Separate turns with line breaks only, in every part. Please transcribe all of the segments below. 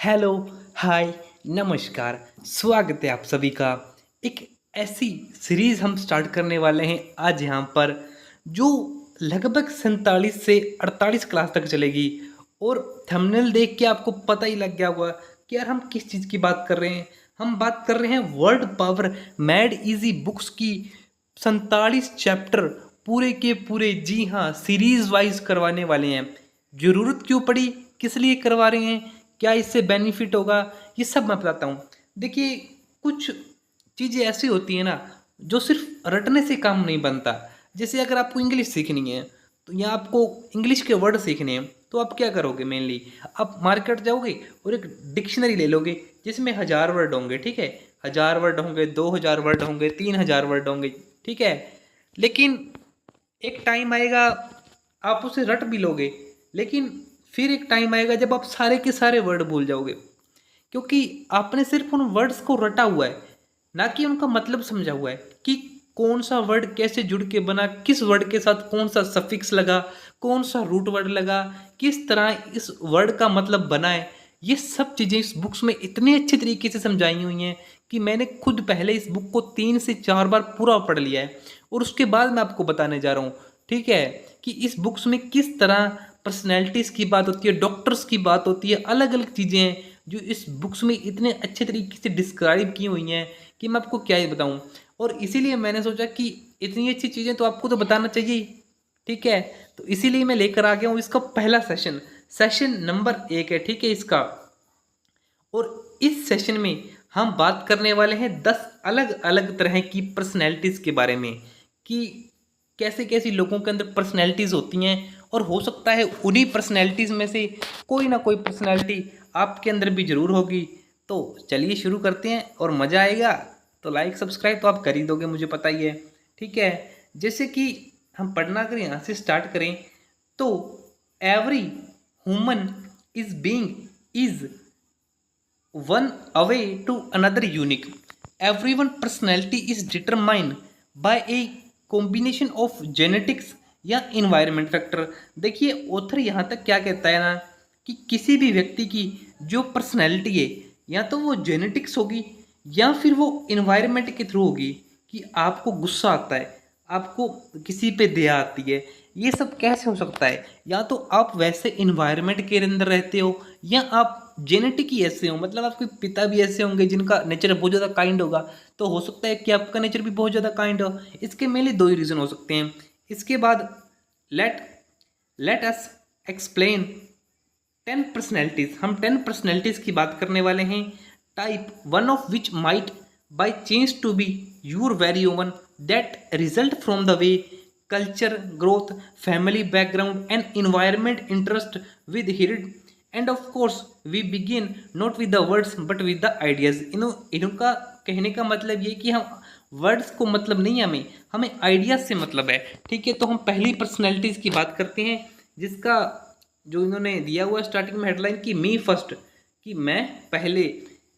Hello, हाय, नमस्कार। स्वागत है आप सभी का। एक ऐसी सीरीज़ हम स्टार्ट करने वाले हैं आज यहाँ पर, जो लगभग 47 से 48 क्लास तक चलेगी। और थंबनेल देख के आपको पता ही लग गया होगा कि यार हम किस चीज़ की बात कर रहे हैं। हम बात कर रहे हैं world power mad easy books की 47 चैप्टर पूरे के पूरे, जी हाँ, सीरीज वाइज करवाने वाले हैं। ज़रूरत क्यों पड़ी, किस लिए करवा रहे हैं, क्या इससे बेनिफिट होगा, ये सब मैं बताता हूँ। देखिए, कुछ चीज़ें ऐसी होती हैं ना, जो सिर्फ रटने से काम नहीं बनता। जैसे अगर आपको इंग्लिश सीखनी है, तो या आपको इंग्लिश के वर्ड सीखने हैं, तो आप क्या करोगे? मेनली आप मार्केट जाओगे और एक डिक्शनरी ले लोगे जिसमें 1000 वर्ड होंगे, ठीक है। 1000 वर्ड होंगे, 2000 वर्ड होंगे, 3000 वर्ड होंगे, ठीक है। लेकिन एक टाइम आएगा, आप उसे रट भी लोगे, लेकिन फिर एक टाइम आएगा जब आप सारे के सारे वर्ड भूल जाओगे, क्योंकि आपने सिर्फ उन वर्ड्स को रटा हुआ है, ना कि उनका मतलब समझा हुआ है कि कौन सा वर्ड कैसे जुड़ के बना, किस वर्ड के साथ कौन सा सफिक्स लगा, कौन सा रूट वर्ड लगा, किस तरह इस वर्ड का मतलब बना है। ये सब चीज़ें इस बुक्स में इतने अच्छे तरीके से समझाई हुई हैं कि मैंने खुद पहले इस बुक को 3 से 4 बार पूरा पढ़ लिया है, और उसके बाद मैं आपको बताने जा रहा हूँ, ठीक है, कि इस बुक्स में किस तरह पर्सनैलिटीज़ की बात होती है, डॉक्टर्स की बात होती है, अलग अलग चीज़ें हैं जो इस बुक्स में इतने अच्छे तरीके से डिस्क्राइब की हुई हैं कि मैं आपको क्या ही बताऊं। और इसीलिए मैंने सोचा कि इतनी अच्छी चीज़ें तो आपको तो बताना चाहिए, ठीक है। तो इसीलिए मैं लेकर आ गया हूँ इसका पहला सेशन, सेशन नंबर 1 है, ठीक है इसका। और इस सेशन में हम बात करने वाले हैं 10 अलग अलग तरह की पर्सनैलिटीज़ के बारे में, कि कैसे कैसी लोगों के अंदर पर्सनैलिटीज़ होती हैं, और हो सकता है उन्हीं पर्सनैलिटीज़ में से कोई ना कोई पर्सनैलिटी आपके अंदर भी ज़रूर होगी। तो चलिए शुरू करते हैं, और मज़ा आएगा तो लाइक सब्सक्राइब तो आप कर ही दोगे, मुझे पता ही है, ठीक है। जैसे कि हम पढ़ना अगर यहाँ से स्टार्ट करें, तो every human is being is one away to another unique. Everyone personality is determined by a combination of genetics या environment factor। देखिए, ऑथर यहाँ तक क्या कहता है ना, कि किसी भी व्यक्ति की जो पर्सनैलिटी है, या तो वो जेनेटिक्स होगी या फिर वो इन्वायरमेंट के थ्रू होगी। कि आपको गुस्सा आता है, आपको किसी पे दया आती है, ये सब कैसे हो सकता है? या तो आप वैसे इन्वायरमेंट के अंदर रहते हो, या आप जेनेटिक ही ऐसे हो, मतलब आपके पिता भी ऐसे होंगे जिनका नेचर बहुत ज़्यादा काइंड होगा, तो हो सकता है कि आपका नेचर भी बहुत ज़्यादा काइंड हो। इसके मेनली दो ही रीज़न हो सकते हैं। इसके बाद let let us explain 10 personalities. हम 10 पर्सनैलिटीज़ की बात करने वाले हैं। Type one of which might by change to be your very own, that result from the way culture, growth, family background and environment interest with heredity. And of course we begin not with the words but with the ideas. इनका कहने का मतलब ये कि हम words को मतलब नहीं, हमें हमें आइडियाज़ से मतलब है, ठीक है। तो हम पहली पर्सनैलिटीज़ की बात करते हैं, जिसका जो इन्होंने दिया हुआ स्टार्टिंग में हेडलाइन की मी फर्स्ट, कि मैं पहले।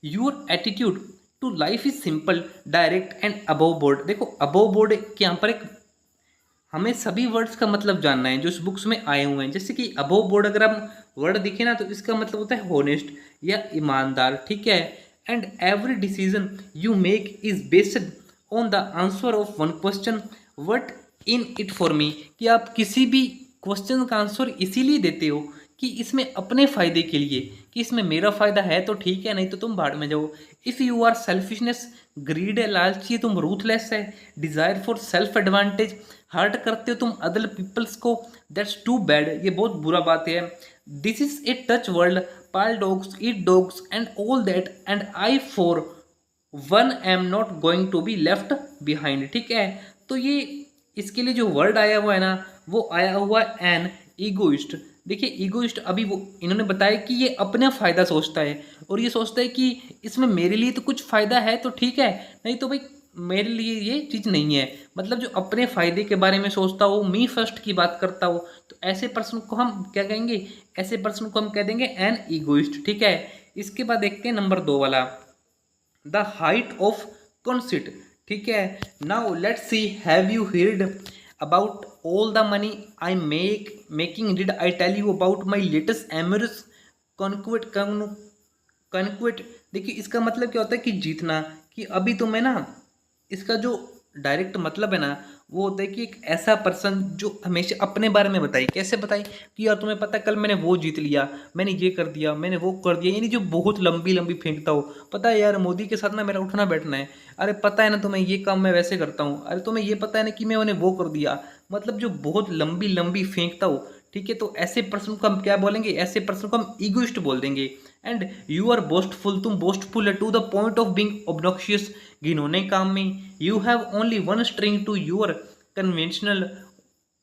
Your attitude to life is simple, direct and above board. देखो, अबव बोर्ड के यहाँ पर एक, हमें सभी वर्ड्स का मतलब जानना है जो इस बुक्स में आए हुए हैं। जैसे कि अबव बोर्ड अगर हम वर्ड दिखे ना, तो इसका मतलब होता है होनेस्ट या ईमानदार, ठीक है। And every decision you make is based on the answer of one question, what in it for me. कि आप किसी भी क्वेश्चन का आंसर इसीलिए देते हो कि इसमें अपने फ़ायदे के लिए, कि इसमें मेरा फ़ायदा है तो ठीक है, नहीं तो तुम भाड़ में जाओ। If you are selfishness, greed है, लालची है, तुम रूथलेस है, desire for self advantage, hurt करते हो तुम अदर पीपल्स को, दैट्स टू बैड, ये बहुत बुरा बात है। This is a tough world, pal dogs, eat dogs and all that, and I for one am not going to be left behind, ठीक है। तो ये इसके लिए जो वर्ड आया हुआ है ना, वो आया हुआ है एन ईगोइस्ट। देखिए, ईगोइस्ट अभी वो इन्होंने बताया कि ये अपना फ़ायदा सोचता है, और ये सोचता है कि इसमें मेरे लिए तो कुछ फ़ायदा है तो ठीक है, नहीं तो भाई मेरे लिए ये चीज़ नहीं है। मतलब जो अपने फ़ायदे के बारे में सोचता हो, मी फर्स्ट की बात करता हो, तो ऐसे पर्सन को हम क्या कहेंगे? ऐसे पर्सन को हम कह देंगे एन ईगोइस्ट, ठीक है। इसके बाद देखते हैं नंबर 2 वाला, द हाइट ऑफ कंसिट, ठीक है। Now let's see, have you heard about all the money I making? Did I tell you about my latest amorous conquest? कॉन्क्वेट, देखिए इसका मतलब क्या होता है कि जीतना, कि अभी तो मैं ना, इसका जो डायरेक्ट मतलब है ना वो होता है कि एक ऐसा पर्सन जो हमेशा अपने बारे में बताए। कैसे बताए कि यार तुम्हें पता है कल मैंने वो जीत लिया, मैंने ये कर दिया, मैंने वो कर दिया, यानी जो बहुत लंबी लंबी फेंकता हो। पता है यार मोदी के साथ ना मेरा उठना बैठना है, अरे पता है ना तुम्हें ये काम मैं वैसे करता हूँ, अरे तुम्हें ये पता है ना कि मैं उन्हें वो कर दिया। मतलब जो बहुत लंबी लंबी फेंकता हो, ठीक है, तो ऐसे पर्सन को हम क्या बोलेंगे, ऐसे पर्सन को हम ईगोइस्ट बोल देंगे। एंड यू आर बोस्टफुल, तुम बोस्टफुल है to the point of being obnoxious, घिनौने काम में। You have only one string to your conventional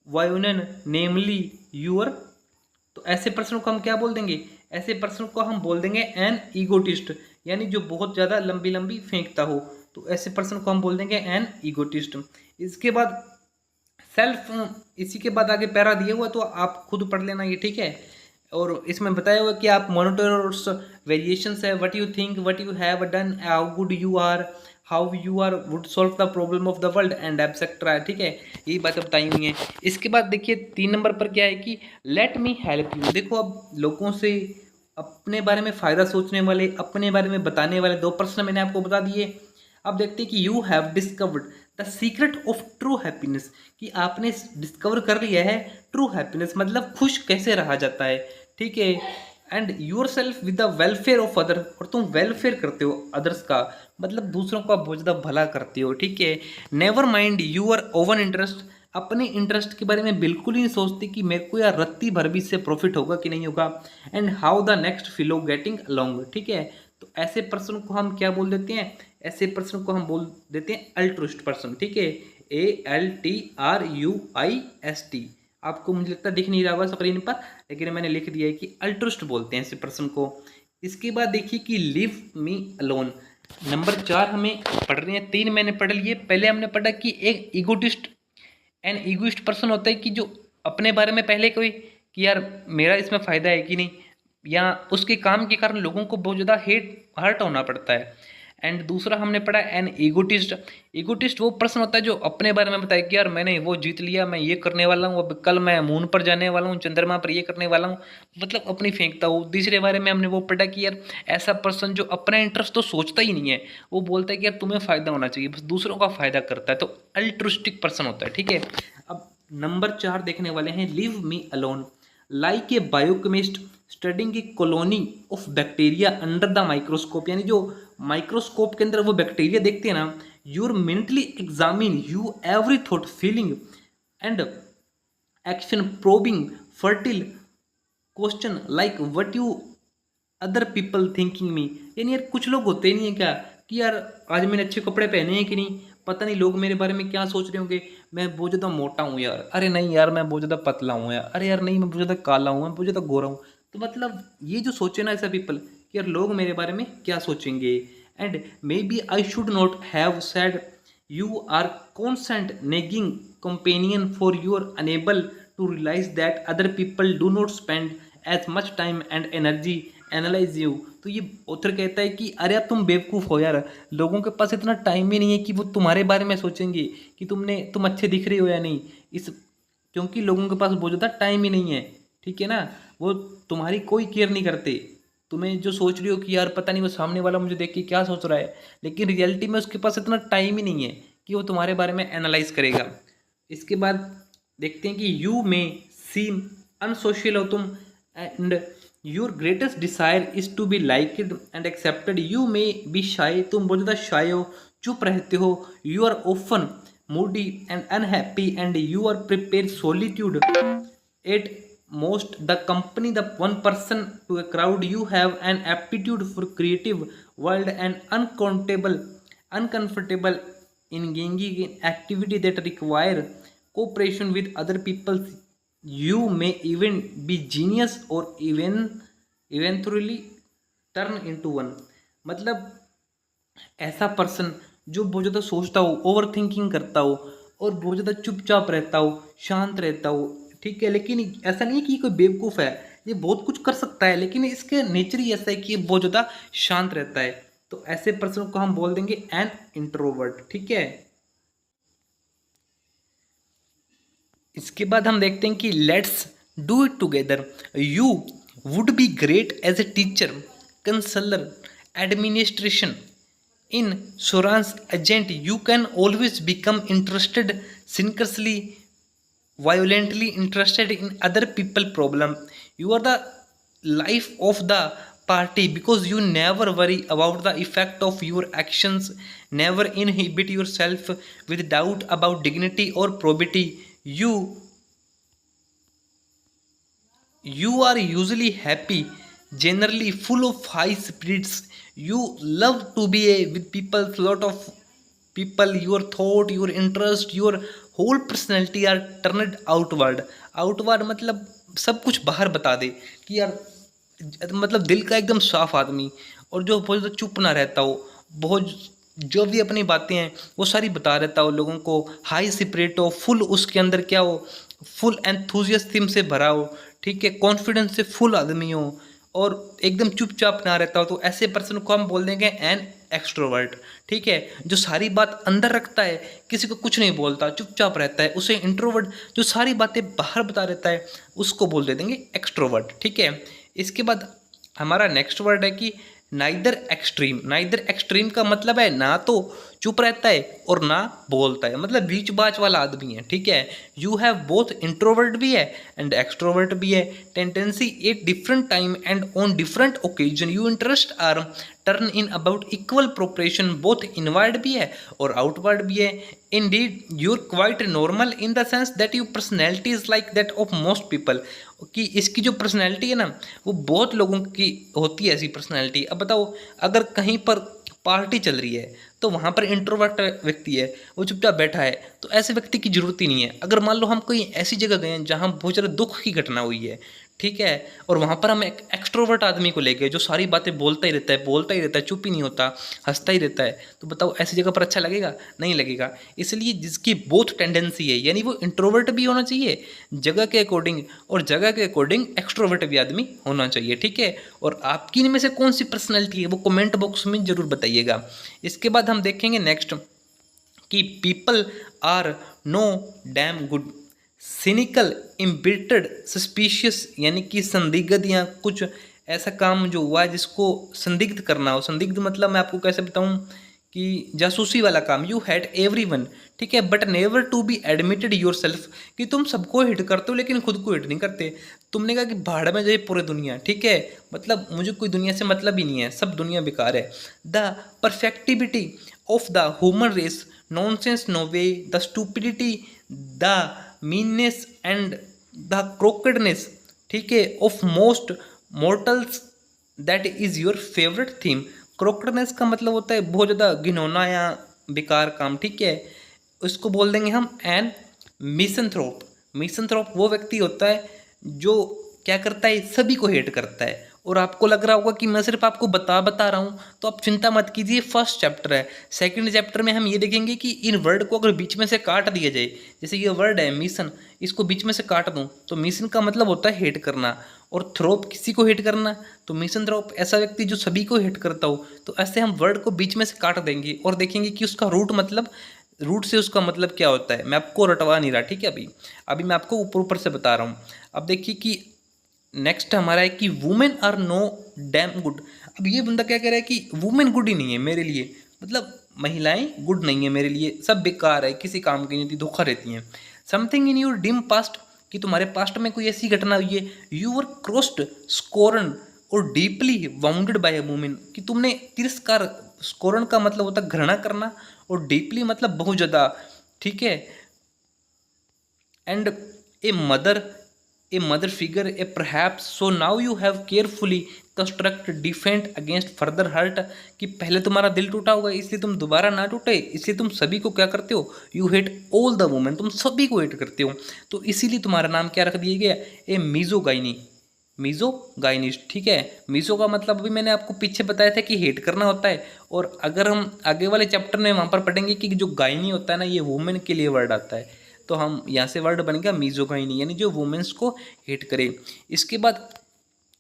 violin, namely your. तो ऐसे पर्सन को हम क्या बोल देंगे, ऐसे पर्सन को हम बोल देंगे एन ईगोटिस्ट, यानी जो बहुत ज़्यादा लंबी लंबी फेंकता हो, तो ऐसे पर्सन को हम बोल देंगे एन ईगोटिस्ट। इसके बाद सेल्फ, इसी के बाद आगे पैरा दिया हुआ तो आप खुद पढ़ लेना ये, ठीक है। और इसमें बताया हुआ कि आप मॉनिटर्स वेरिएशंस है, what you think, what you have done, how good you are, how you are would solve the problem of the world and etcetera, ठीक है, यही बातें बताई हुई हैं। इसके बाद देखिए 3 नंबर पर क्या है कि लेट मी हेल्प यू। देखो अब लोगों से अपने बारे में फ़ायदा सोचने वाले, अपने बारे में बताने वाले 2 प्रश्न मैंने आपको बता दिए। अब देखते हैं कि you have discovered the secret of true happiness, कि आपने डिस्कवर कर लिया है ट्रू हैप्पीनेस, मतलब खुश कैसे रहा जाता है, ठीक है। And your self with the welfare of other, और तुम वेलफेयर करते हो अदर्स का, मतलब दूसरों का बहुत ज़्यादा भला करते हो, ठीक है। Never mind your own interest, अपने इंटरेस्ट के बारे में बिल्कुल ही नहीं सोचते कि मेरे को यार रत्ती भर भी इससे प्रॉफिट होगा कि नहीं होगा। And how the next fellow getting along, ठीक है। तो ऐसे पर्सन को हम क्या बोल देते हैं, ऐसे पर्सन को हम बोल देते हैं अल्ट्रुइस्ट पर्सन, ठीक है, ALTRUIST। आपको मुझे लगता है दिख नहीं रहा होगा स्क्रीन पर, लेकिन मैंने लिख दिया है कि अल्ट्रुइस्ट बोलते हैं ऐसे पर्सन को। इसके बाद देखिए कि लिव मी अलोन, नंबर 4 हमें पढ़ रहे हैं, 3 मैंने पढ़ लिए। पहले हमने पढ़ा कि एक ईगोटिस्ट, एन ईगोइस्ट पर्सन होता है कि जो अपने बारे में पहले कोई कि यार मेरा इसमें फ़ायदा है कि नहीं, या उसके काम के कारण लोगों को बहुत ज़्यादा हर्ट होना पड़ता है। एंड दूसरा हमने पढ़ा एन ईगोटिस्ट, ईगोटिस्ट वो पर्सन होता है जो अपने बारे में बताए कि यार मैंने वो जीत लिया, मैं ये करने वाला हूँ, अब कल मैं मून पर जाने वाला हूँ, चंद्रमा पर ये करने वाला हूँ, मतलब अपनी फेंकता हूँ। तीसरे बारे में हमने वो पढ़ा कि यार ऐसा पर्सन जो अपना इंटरेस्ट तो सोचता ही नहीं है, वो बोलता है कि यार तुम्हें फ़ायदा होना चाहिए, बस दूसरों का फ़ायदा करता है, तो अल्ट्रुस्टिक पर्सन होता है, ठीक है। अब नंबर 4 देखने वाले हैं live me alone, like a biochemist studying A colony of bacteria under the microscope, यानी जो माइक्रोस्कोप के अंदर वो बैक्टीरिया देखते हैं ना, your mentally examine you every thought feeling and action probing further question like what you other people thinking me, यानी यार कुछ लोग होते नहीं है क्या कि यार आज मैंने अच्छे कपड़े पहने हैं कि नहीं, पता नहीं लोग मेरे बारे में क्या सोच रहे होंगे, मैं बहुत ज़्यादा मोटा हूँ यार, अरे नहीं यार मैं बहुत ज़्यादा पतला हूँ यार, अरे यार नहीं मैं बहुत ज़्यादा काला हूँ, मैं बहुत ज़्यादा गोरा हूँ। तो मतलब ये जो सोचे ना ऐसा पीपल कि यार लोग मेरे बारे में क्या सोचेंगे। And may I should not have said you are constant nagging companion for your unable to realise that other people do not spend as much time and energy analyse you. तो ये author कहता है कि अरे यार तुम बेवकूफ़ हो यार, लोगों के पास इतना टाइम ही नहीं है कि वो तुम्हारे बारे में सोचेंगे कि तुम अच्छे दिख रहे हो या नहीं, इस क्योंकि लोगों के पास बहुत ज़्यादा टाइम ही नहीं है, ठीक है ना। वो तुम्हारी कोई केयर नहीं करते, तुम्हें जो सोच रही हो कि यार पता नहीं वो सामने वाला मुझे देख के क्या सोच रहा है, लेकिन रियलिटी में उसके पास इतना टाइम ही नहीं है कि वो तुम्हारे बारे में एनालाइज करेगा। इसके बाद देखते हैं कि यू में सीम अनसोशल हो तुम, and your greatest desire is to be liked and accepted, you may be shy, तुम बहुत ज़्यादा शाय हो, चुप रहते हो, you are often moody and unhappy and you are prepare solitude at most the company the one person to a crowd, you have an aptitude for creative world and uncomfortable engaging in activity that require cooperation with other people, you may even be genius or even eventually turn into one। मतलब ऐसा person जो बहुत ज़्यादा सोचता हो, over thinking करता हो और बहुत ज़्यादा चुपचाप रहता हो, शांत रहता हो, ठीक है, लेकिन ऐसा नहीं है कि ये कोई बेवकूफ़ है, ये बहुत कुछ कर सकता है, लेकिन इसके नेचर ही ऐसा है कि ये बहुत ज़्यादा शांत रहता है। तो ऐसे पर्सन को हम बोल देंगे एन इंट्रोवर्ट, ठीक है। इसके बाद हम देखते हैं कि let's do it together, you would be great as a teacher counselor, administration, insurance agent. You can always become interested, cynically, violently interested in other people problem. You are the life of the party because you never worry about the effect of your actions, never inhibit yourself with doubt about dignity or probity. You are usually happy, generally full of high spirits. You love to be with people, lot of people. Your thought, your interest, your whole personality are turned outward. Outward मतलब सब कुछ बाहर बता दे कि यार, मतलब दिल का एकदम साफ आदमी, और जो बहुत ज़्यादा चुप ना रहता हो, बहुत जो भी अपनी बातें हैं वो सारी बता रहता हो लोगों को, हाई स्पिरिट हो, फुल उसके अंदर क्या हो, फुल एंथुजियाज्म से भरा हो, ठीक है, कॉन्फिडेंस से फुल आदमी हो, और एकदम चुपचाप ना रहता हो, तो ऐसे पर्सन को हम बोल देंगे एन एक्सट्रोवर्ट। ठीक है, जो सारी बात अंदर रखता है, किसी को कुछ नहीं बोलता, चुपचाप रहता है, उसे इंट्रोवर्ट। जो सारी बातें बाहर बता रहता है उसको बोल दे देंगे एक्सट्रोवर्ट। ठीक है, इसके बाद हमारा नेक्स्ट वर्ड है कि नाइदर एक्सट्रीम। नाइदर एक्सट्रीम का मतलब है ना तो चुप रहता है और ना बोलता है, मतलब बीच बाच वाला आदमी है। ठीक है, यू हैव बोथ, इंट्रोवर्ट भी है एंड एक्सट्रोवर्ट भी है। Tendency at different time and on different occasion you interest are turn in about equal proportion, both inward भी है और आउटवर्ड भी है। Indeed your quite normal in the sense that you personality is like that of most people, कि इसकी जो personality है ना वो बहुत लोगों की होती है ऐसी पर्सनैलिटी। अब बताओ, अगर कहीं पर पार्टी चल रही है तो वहाँ पर इंट्रोवर्ट व्यक्ति है, वो चुपचाप बैठा है, तो ऐसे व्यक्ति की जरूरत ही नहीं है। अगर मान लो हम कोई ऐसी जगह गए हैं जहाँ बहुत ज़्यादा दुख की घटना हुई है, ठीक है, और वहाँ पर हम एक एक्सट्रोवर्ट आदमी को ले गए जो सारी बातें बोलता ही रहता है, बोलता ही रहता है, चुप ही नहीं होता, हंसता ही रहता है, तो बताओ ऐसी जगह पर अच्छा लगेगा? नहीं लगेगा। इसलिए जिसकी बोथ टेंडेंसी है, यानी वो इंट्रोवर्ट भी होना चाहिए जगह के अकॉर्डिंग, और जगह के अकॉर्डिंग एक्सट्रोवर्ट भी आदमी होना चाहिए। ठीक है, और आपकी इनमें से कौन सी पर्सनैलिटी है वो कमेंट बॉक्स में जरूर बताइएगा। इसके बाद हम देखेंगे नेक्स्ट कि people are no damn good, cynical, embittered, suspicious, यानी कि संदिग्ध या कुछ ऐसा काम जो हुआ है जिसको संदिग्ध करना हो। संदिग्ध मतलब मैं आपको कैसे बताऊं कि जासूसी वाला काम। यू हेट एवरीवन, ठीक है, but never to be admitted your self, कि तुम सबको हिट करते हो लेकिन खुद को हिट नहीं करते। तुमने कहा कि भाड़ में जाए पूरी दुनिया, ठीक है, मतलब मुझे कोई दुनिया से मतलब ही नहीं है, सब दुनिया बेकार है। The perfectibility of the human race, nonsense, no way, the stupidity, the meanness and the crookedness, ठीक है, of most mortals, that is your favourite theme. Crookedness का मतलब होता है बहुत ज़्यादा घिनौना या बेकार काम। ठीक है, उसको बोल देंगे हम एन मिसंथ्रोप। मिसंथ्रोप वो व्यक्ति होता है जो क्या करता है, सभी को हेट करता है। और आपको लग रहा होगा कि मैं सिर्फ आपको बता रहा हूँ, तो आप चिंता मत कीजिए, फर्स्ट चैप्टर है। सेकंड चैप्टर में हम ये देखेंगे कि इन वर्ड को अगर बीच में से काट दिया जाए, जैसे ये वर्ड है मिशन, इसको बीच में से काट दूं तो मिशन का मतलब होता है हेट करना, और थ्रोप किसी को हेट करना, तो मिशन थ्रोप ऐसा व्यक्ति जो सभी को हेट करता हो। तो ऐसे हम वर्ड को बीच में से काट देंगे और देखेंगे कि उसका रूट से उसका मतलब क्या होता है। मैं आपको रटवा नहीं रहा, ठीक है, अभी मैं आपको ऊपर ऊपर से बता रहा हूँ। अब देखिए कि नेक्स्ट हमारा है कि women are no damn good. अब ये बंदा क्या कह रहा है कि वुमेन गुड ही नहीं है मेरे लिए, मतलब महिलाएं गुड नहीं है मेरे लिए, सब बेकार है, किसी काम की नहीं थी, धोखा रहती हैं। Something in your dim past, कि तुम्हारे पास्ट में कोई ऐसी घटना हुई है। यू वर क्रॉस्ड, स्कोरन और deeply bounded bye a women, कि तुमने तिरस्कार, स्कोरन का मतलब होता है घृणा करना, और डीपली मतलब बहुत ज़्यादा, ठीक है, and a mother figure, a perhaps, so now you have carefully construct defend against further hurt, कि पहले तुम्हारा दिल टूटा होगा इसलिए तुम दोबारा ना टूटे, इसलिए तुम सभी को क्या करते हो, you hate all the women, तुम सभी को हेट करते हो, तो इसीलिए तुम्हारा नाम क्या रख दिया गया, ए मीजोगाइनिस्ट। ठीक है, मीजो का मतलब अभी मैंने आपको पीछे बताया था कि हेट करना होता है, और अगर हम आगे वाले चैप्टर में वहाँ पर पढ़ेंगे कि जो गाइनी होता है ना, ये वुमेन के लिए वर्ड आता है, तो हम यहाँ से वर्ड बन गया मीजोगाइनी, यानी जो वुमेन्स को हेट करे। इसके बाद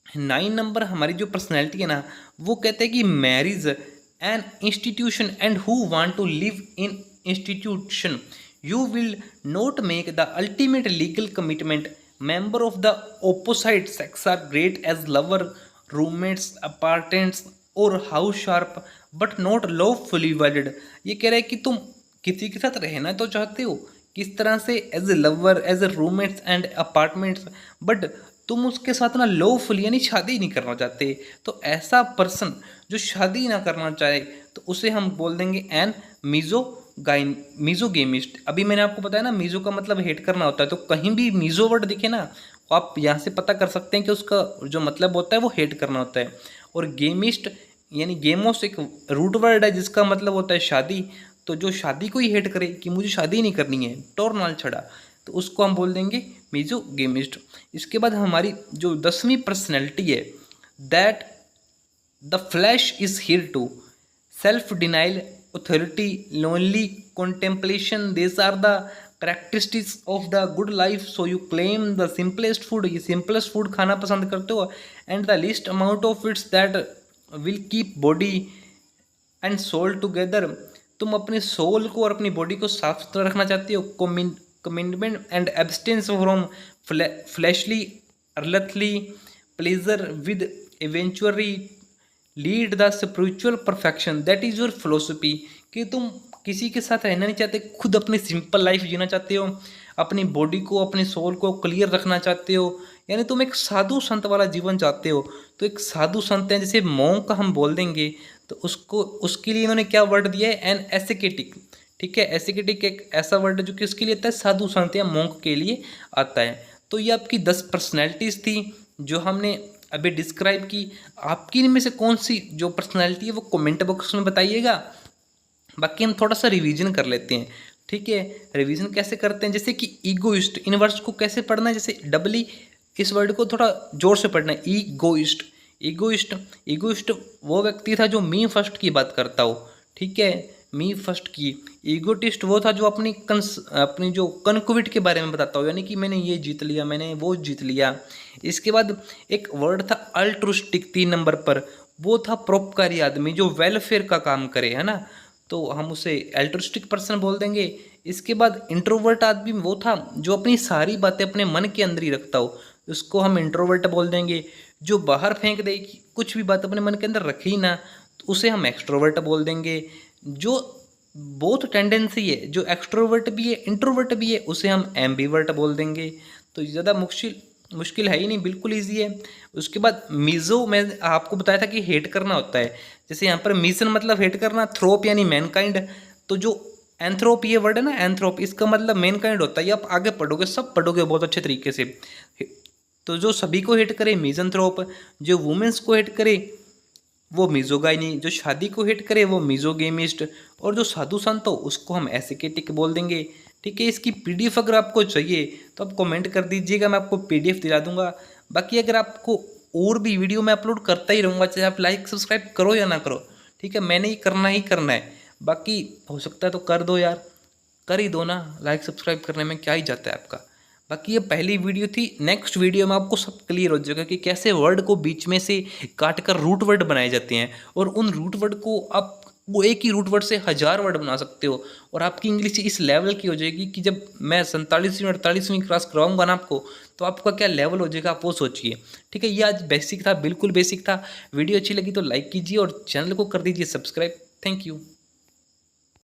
9 नंबर हमारी जो पर्सनैलिटी है ना, वो कहते हैं कि marriage an institution and who want to live in institution, you will not make the ultimate legal commitment, member of the opposite sex are great as lover roommates, apartments और house share but not lawfully wedded. ये कह रहा है कि तुम किसी के साथ रहना तो चाहते हो, किस तरह से, as a lover, as a roommates and apartments, but तुम उसके साथ ना लॉफुली यानी शादी नहीं करना चाहते। तो ऐसा पर्सन जो शादी ना करना चाहे तो उसे हम बोल देंगे एन मीजोगेमिस्ट। अभी मैंने आपको बताया ना मीजो का मतलब हेट करना होता है, तो कहीं भी मीजो वर्ड दिखे ना तो आप यहाँ से पता कर सकते हैं कि उसका जो मतलब होता है वो हेट करना होता है। और गेमिस्ट यानी गेमोस एक रूट वर्ड है जिसका मतलब होता है शादी। तो जो शादी को ही हेट करे कि मुझे शादी नहीं करनी है, टोर नाल छड़ा, तो उसको हम बोल देंगे मीजोगेमिस्ट। इसके बाद हमारी जो 10वीं पर्सनैलिटी है, that the flesh is here to self denial, authority, lonely, contemplation, these are the characteristics of the good life. So you claim the simplest food, ये simplest food खाना पसंद करते हो, and the least amount of it's that will keep body and soul together. तुम अपने soul को और अपनी बॉडी को साफ सुथरा रखना चाहते हो। Commitment and abstains from fleshly earthly pleasure with eventually lead the spiritual perfection, that is your philosophy. कि तुम किसी के साथ रहना नहीं चाहते, खुद अपनी सिंपल लाइफ जीना चाहते हो, अपनी बॉडी को अपने सोल को क्लियर रखना चाहते हो, यानी तुम एक साधु संत वाला जीवन चाहते हो। तो एक साधु संत हैं जैसे मोंक का हम बोल देंगे, तो उसको उसके लिए इन्होंने क्या वर्ड दिया है, एन एसेकेटिक। ठीक है, एसेकेटिक एक ऐसा वर्ड है जो कि उसके लिए आता है साधु संत या मोंक के लिए आता है। तो ये आपकी 10 पर्सनैलिटीज़ थी जो हमने अभी डिस्क्राइब की। आपकी इनमें से कौन सी जो पर्सनैलिटी है वो कमेंट बॉक्स में बताइएगा। बाकी हम थोड़ा सा रिवीजन कर लेते हैं। ठीक है, रिवीजन कैसे करते हैं, जैसे कि ईगोइस्ट, इन वर्ड्स को कैसे पढ़ना है, जैसे डबली इस वर्ड को थोड़ा जोर से पढ़ना है, ईगोइस्ट। ईगोइस्ट वो व्यक्ति था जो मी फर्स्ट की बात करता हो। ठीक है, मी फर्स्ट की। ईगोटिस्ट वो था जो अपनी जो कनक्विट के बारे में बताता हो, यानी कि मैंने ये जीत लिया, मैंने वो जीत लिया। इसके बाद एक वर्ड था अल्ट्रुस्टिक 3 नंबर पर, वो था परोपकारी आदमी जो वेलफेयर का काम करे, है ना, तो हम उसे अल्ट्रुस्टिक पर्सन बोल देंगे। इसके बाद इंट्रोवर्ट आदमी वो था जो अपनी सारी बातें अपने मन के अंदर ही रखता हो, उसको हम इंट्रोवर्ट बोल देंगे। जो बाहर फेंक दे, कुछ भी बात अपने मन के अंदर रखे ही ना, तो उसे हम एक्सट्रोवर्ट बोल देंगे। जो बोथ टेंडेंसी है, जो एक्सट्रोवर्ट भी है इंट्रोवर्ट भी है, उसे हम एम्बीवर्ट बोल देंगे। तो ज़्यादा मुश्किल है ही नहीं, बिल्कुल ईजी है। उसके बाद मीजो, मैं आपको बताया था कि हेट करना होता है, जैसे यहाँ पर मीजन मतलब हेट करना, थ्रोप यानी मैनकाइंड। तो जो एंथ्रोप ये वर्ड है ना, एंथ्रोप, इसका मतलब मैनकाइंड होता है। ये आप आगे पढ़ोगे, सब पढ़ोगे बहुत अच्छे तरीके से। तो जो सभी को हेट करे मीजनथ्रोप, जो वुमेन्स को हेट करे वो मिजोगाइनी, जो शादी को हेट करे वो मिजोगेमिस्ट, और जो साधु संत हो उसको हम एसेकेटिक बोल देंगे। ठीक है, इसकी पीडीएफ अगर आपको चाहिए तो आप कमेंट कर दीजिएगा, मैं आपको पीडीएफ दिला दूंगा। बाकी अगर आपको और भी वीडियो मैं अपलोड करता ही रहूँगा, चाहे आप लाइक सब्सक्राइब करो या ना करो, ठीक है, मैंने ही करना है। बाकी हो सकता है तो कर दो यार, कर ही दो ना, लाइक सब्सक्राइब करने में क्या ही जाता है आपका। बाकी ये पहली वीडियो थी, नेक्स्ट वीडियो में आपको सब क्लियर हो जाएगा कि कैसे वर्ड को बीच में से काट कर रूट वर्ड बनाए जाते हैं, और उन रूट वर्ड को आप वो एक ही रूट वर्ड से 1000 वर्ड बना सकते हो, और आपकी इंग्लिश इस लेवल की हो जाएगी कि जब मैं 47वीं 48वीं क्लास करवाऊंगा ना आपको, तो आपका क्या लेवल हो जाएगा आप वो सोचिए। ठीक है, ये आज बेसिक था, बिल्कुल बेसिक था। वीडियो अच्छी लगी तो लाइक कीजिए और चैनल को कर दीजिए सब्सक्राइब। Thank you.